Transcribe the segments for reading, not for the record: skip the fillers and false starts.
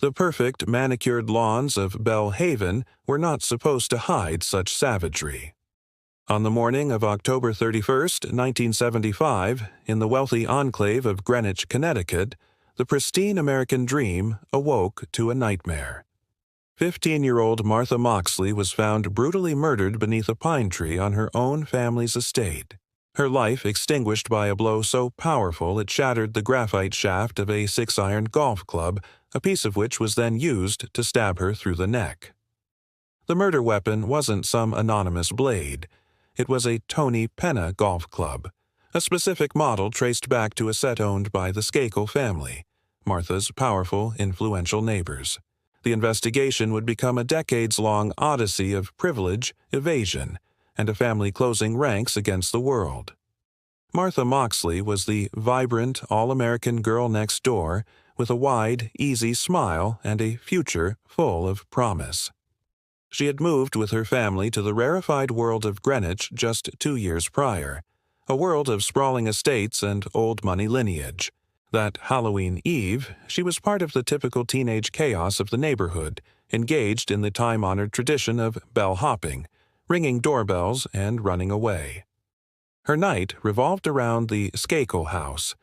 The perfect manicured lawns of Belle Haven were not supposed to hide such savagery. On the morning of October 31st, 1975, in the wealthy enclave of Greenwich, Connecticut, the pristine American dream awoke to a nightmare. 15-year-old Martha Moxley was found brutally murdered beneath a pine tree on her own family's estate. Her life extinguished by a blow so powerful it shattered the graphite shaft of a 6-iron golf club, a piece of which was then used to stab her through the neck. The murder weapon wasn't some anonymous blade. It was a Tony Penna golf club, a specific model traced back to a set owned by the Skakel family, Martha's powerful, influential neighbors. The investigation would become a decades-long odyssey of privilege, evasion, and a family closing ranks against the world. Martha Moxley was the vibrant, all-American girl next door with a wide, easy smile and a future full of promise. She had moved with her family to the rarefied world of Greenwich just 2 years prior, a world of sprawling estates and old money lineage. That Halloween Eve, she was part of the typical teenage chaos of the neighborhood, engaged in the time-honored tradition of bellhopping, ringing doorbells and running away. Her night revolved around the Skakel house,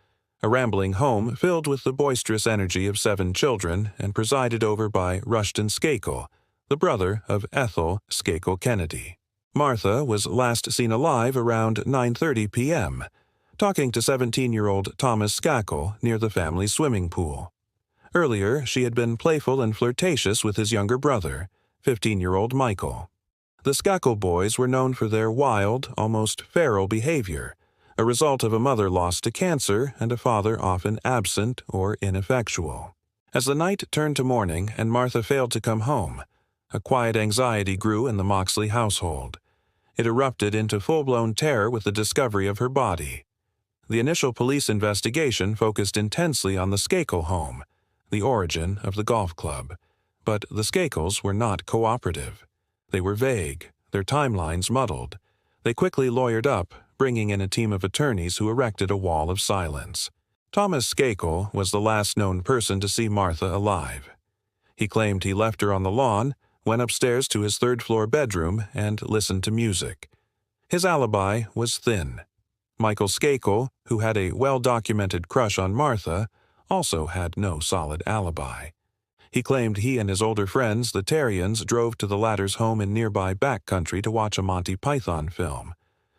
a rambling home filled with the boisterous energy of 7 children and presided over by Rushton Skakel, the brother of Ethel Skakel Kennedy. Martha was last seen alive around 9:30 p.m., talking to 17-year-old Thomas Skakel near the family swimming pool. Earlier, she had been playful and flirtatious with his younger brother, 15-year-old Michael. The Skakel boys were known for their wild, almost feral behavior, a result of a mother lost to cancer and a father often absent or ineffectual. As the night turned to morning and Martha failed to come home, a quiet anxiety grew in the Moxley household. It erupted into full-blown terror with the discovery of her body. The initial police investigation focused intensely on the Skakel home, the origin of the golf club. But the Skakels were not cooperative. They were vague, their timelines muddled. They quickly lawyered up, bringing in a team of attorneys who erected a wall of silence. Thomas Skakel was the last known person to see Martha alive. He claimed he left her on the lawn, went upstairs to his third-floor bedroom, and listened to music. His alibi was thin. Michael Skakel, who had a well-documented crush on Martha, also had no solid alibi. He claimed he and his older friends, the Terrians, drove to the latter's home in nearby backcountry to watch a Monty Python film.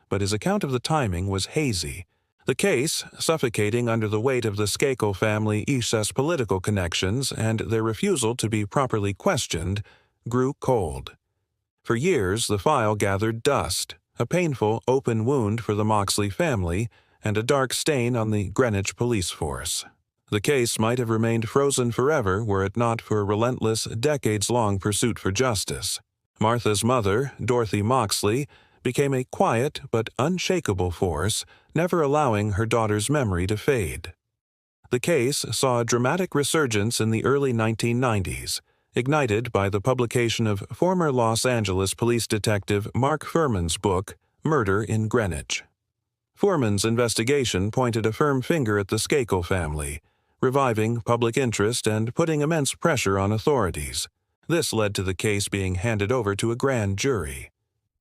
But his account of the timing was hazy. The case, suffocating under the weight of the Skakel family ISA's political connections and their refusal to be properly questioned, grew cold. For years, the file gathered dust, a painful open wound for the Moxley family, and a dark stain on the Greenwich police force. The case might have remained frozen forever were it not for a relentless, decades-long pursuit for justice. Martha's mother, Dorothy Moxley, became a quiet but unshakable force, never allowing her daughter's memory to fade. The case saw a dramatic resurgence in the early 1990s, ignited by the publication of former Los Angeles police detective Mark Fuhrman's book, Murder in Greenwich. Fuhrman's investigation pointed a firm finger at the Skakel family, reviving public interest and putting immense pressure on authorities. This led to the case being handed over to a grand jury.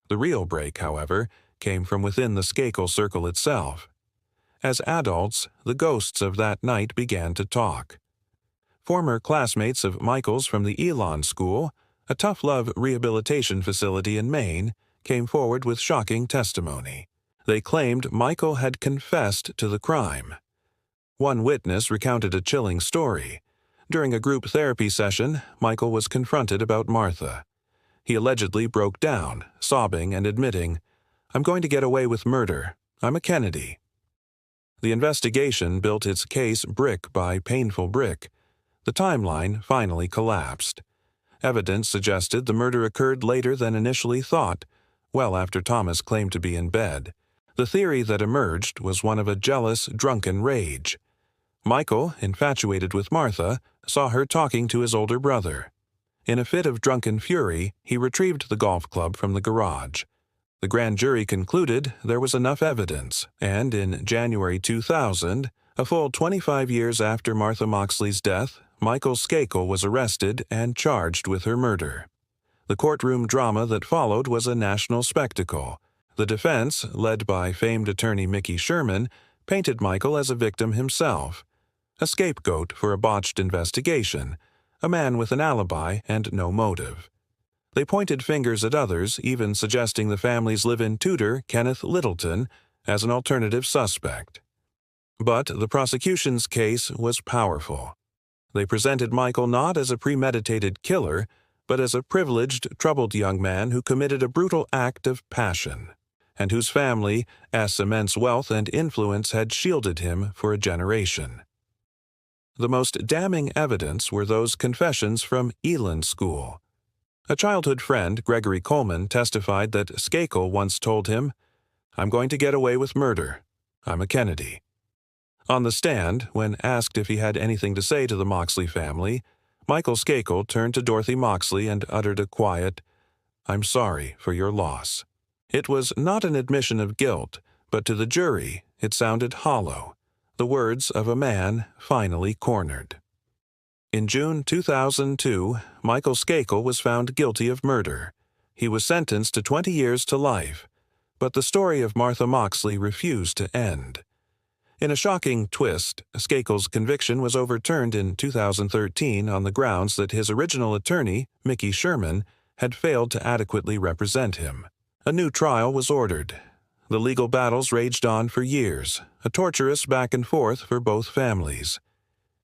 The real break, however, came from within the Skakel circle itself. As adults, the ghosts of that night began to talk. Former classmates of Michael's from the Elon School, a tough-love rehabilitation facility in Maine, came forward with shocking testimony. They claimed Michael had confessed to the crime. One witness recounted a chilling story. During a group therapy session, Michael was confronted about Martha. He allegedly broke down, sobbing and admitting, "I'm going to get away with murder. I'm a Kennedy." The investigation built its case brick by painful brick. The timeline finally collapsed. Evidence suggested the murder occurred later than initially thought, well after Thomas claimed to be in bed. The theory that emerged was one of a jealous, drunken rage. Michael, infatuated with Martha, saw her talking to his older brother. In a fit of drunken fury, he retrieved the golf club from the garage. The grand jury concluded there was enough evidence, and in January 2000, a full 25 years after Martha Moxley's death, Michael Skakel was arrested and charged with her murder. The courtroom drama that followed was a national spectacle. The defense, led by famed attorney Mickey Sherman, painted Michael as a victim himself, a scapegoat for a botched investigation, a man with an alibi and no motive. They pointed fingers at others, even suggesting the family's live-in tutor, Kenneth Littleton, as an alternative suspect. But the prosecution's case was powerful. They presented Michael not as a premeditated killer, but as a privileged, troubled young man who committed a brutal act of passion, and whose family's immense wealth and influence had shielded him for a generation. The most damning evidence were those confessions from Eland School. A childhood friend, Gregory Coleman, testified that Skakel once told him, "I'm going to get away with murder. I'm a Kennedy." On the stand, when asked if he had anything to say to the Moxley family, Michael Skakel turned to Dorothy Moxley and uttered a quiet, "I'm sorry for your loss." It was not an admission of guilt, but to the jury it sounded hollow, the words of a man finally cornered. In June 2002, Michael Skakel was found guilty of murder. He was sentenced to 20 years to life, but the story of Martha Moxley refused to end. In a shocking twist, Skakel's conviction was overturned in 2013 on the grounds that his original attorney, Mickey Sherman, had failed to adequately represent him. A new trial was ordered. The legal battles raged on for years, a torturous back and forth for both families.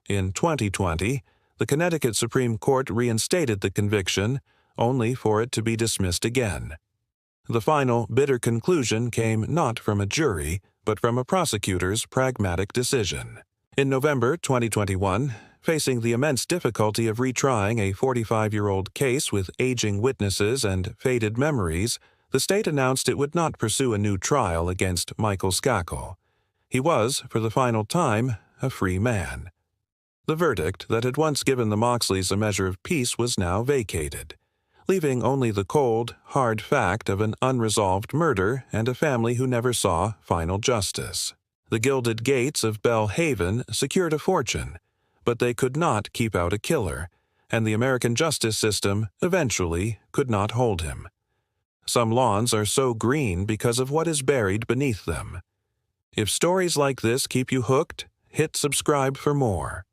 In 2020, the Connecticut Supreme Court reinstated the conviction, only for it to be dismissed again. The final, bitter conclusion came not from a jury, but from a prosecutor's pragmatic decision. In November 2021, facing the immense difficulty of retrying a 45-year-old case with aging witnesses and faded memories, the state announced it would not pursue a new trial against Michael Skakel. He was, for the final time, a free man. The verdict that had once given the Moxleys a measure of peace was now vacated, leaving only the cold, hard fact of an unresolved murder and a family who never saw final justice. The gilded gates of Belle Haven secured a fortune, but they could not keep out a killer, and the American justice system eventually could not hold him. Some lawns are so green because of what is buried beneath them. If stories like this keep you hooked, hit subscribe for more.